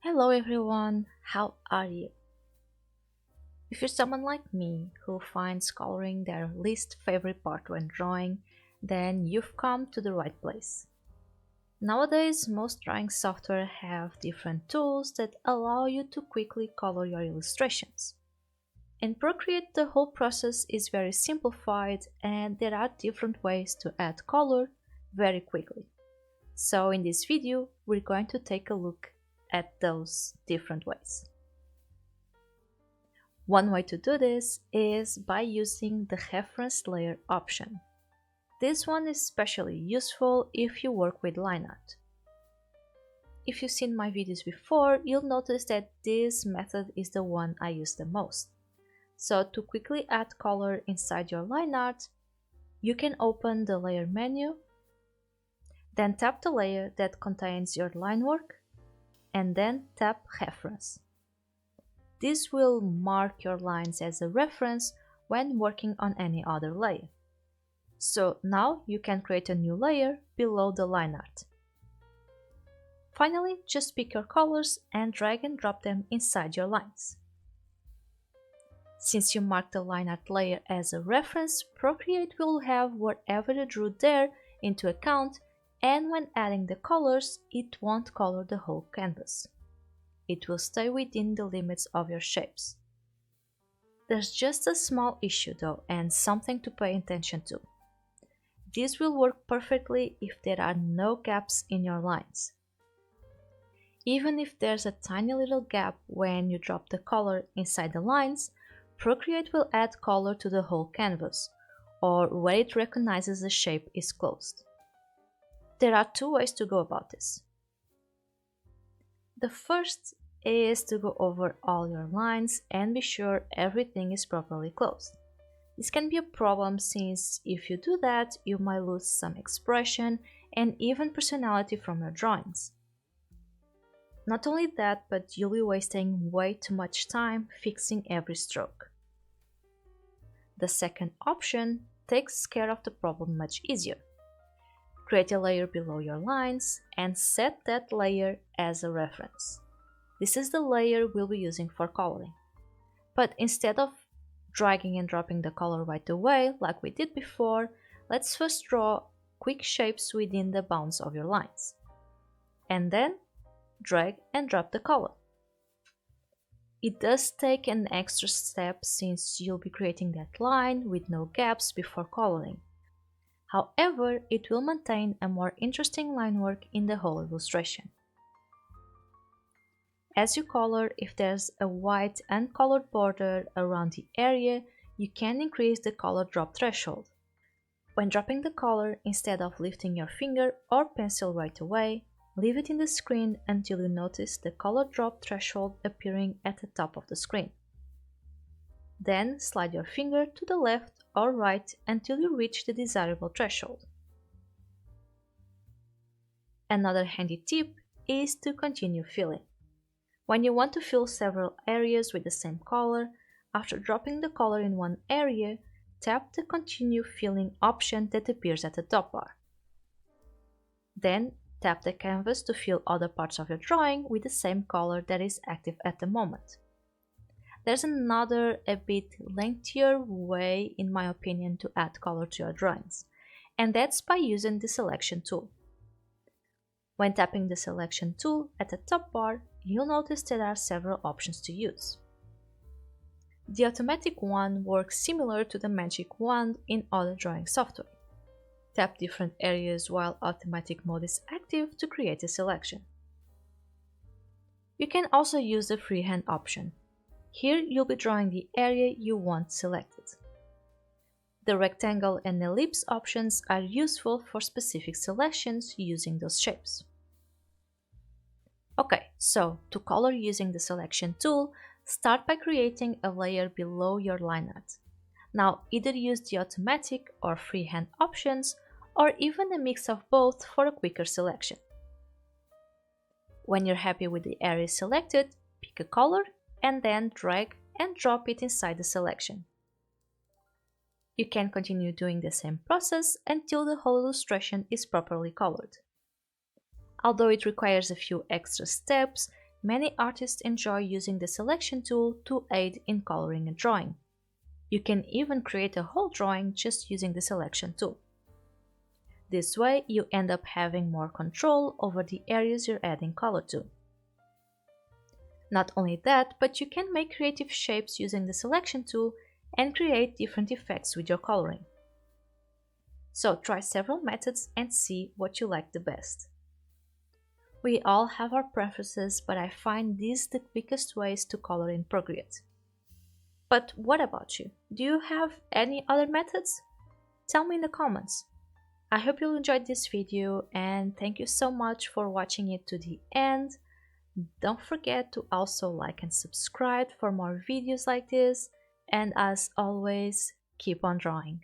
Hello everyone, how are you? If you're someone like me who finds coloring their least favorite part when drawing, then you've come to the right place. Nowadays, most drawing software have different tools that allow you to quickly color your illustrations. In Procreate, the whole process is very simplified and there are different ways to add color very quickly. So in this video, we're going to take a look at those different ways. One way to do this is by using the reference layer option. This one is especially useful if you work with line art. If you've seen my videos before, you'll notice that this method is the one I use the most. So to quickly add color inside your line art, you can open the layer menu, then tap the layer that contains your line work, and then tap reference. This will mark your lines as a reference when working on any other layer. So now you can create a new layer below the line art. Finally, just pick your colors and drag and drop them inside your lines. Since you marked the line art layer as a reference, Procreate will have whatever you drew there into account, and when adding the colors, it won't color the whole canvas. It will stay within the limits of your shapes. There's just a small issue though, and something to pay attention to. This will work perfectly if there are no gaps in your lines. Even if there's a tiny little gap when you drop the color inside the lines, Procreate will add color to the whole canvas, or where it recognizes the shape is closed. There are two ways to go about this. The first is to go over all your lines and be sure everything is properly closed. This can be a problem since if you do that, you might lose some expression and even personality from your drawings. Not only that, but you'll be wasting way too much time fixing every stroke. The second option takes care of the problem much easier. Create a layer below your lines and set that layer as a reference. This is the layer we'll be using for coloring. But instead of dragging and dropping the color right away like we did before, let's first draw quick shapes within the bounds of your lines. And then drag and drop the color. It does take an extra step since you'll be creating that line with no gaps before coloring. However, it will maintain a more interesting line work in the whole illustration. As you color, if there's a white uncolored border around the area, you can increase the color drop threshold. When dropping the color, instead of lifting your finger or pencil right away, leave it in the screen until you notice the color drop threshold appearing at the top of the screen. Then slide your finger to the left or right until you reach the desirable threshold. Another handy tip is to continue filling. When you want to fill several areas with the same color, after dropping the color in one area, tap the Continue Filling option that appears at the top bar. Then tap the canvas to fill other parts of your drawing with the same color that is active at the moment. There's another, a bit lengthier way, in my opinion, to add color to your drawings, and that's by using the Selection tool. When tapping the Selection tool at the top bar, you'll notice there are several options to use. The automatic one works similar to the magic wand in other drawing software. Tap different areas while automatic mode is active to create a selection. You can also use the freehand option. Here you'll be drawing the area you want selected. The rectangle and ellipse options are useful for specific selections using those shapes. Okay, so to color using the Selection tool, start by creating a layer below your line art. Now either use the automatic or freehand options, or even a mix of both for a quicker selection. When you're happy with the area selected, pick a color and then drag and drop it inside the selection. You can continue doing the same process until the whole illustration is properly colored. Although it requires a few extra steps, Many artists enjoy using the selection tool to aid in coloring a drawing. You can even create a whole drawing just using the selection tool. This way, you end up having more control over the areas you're adding color to. Not only that, but you can make creative shapes using the selection tool and create different effects with your coloring. So try several methods and see what you like the best. We all have our preferences, but I find these the quickest ways to color in Procreate. But what about you? Do you have any other methods? Tell me in the comments. I hope you enjoyed this video and thank you so much for watching it to the end. Don't forget to also like and subscribe for more videos like this, and as always, keep on drawing.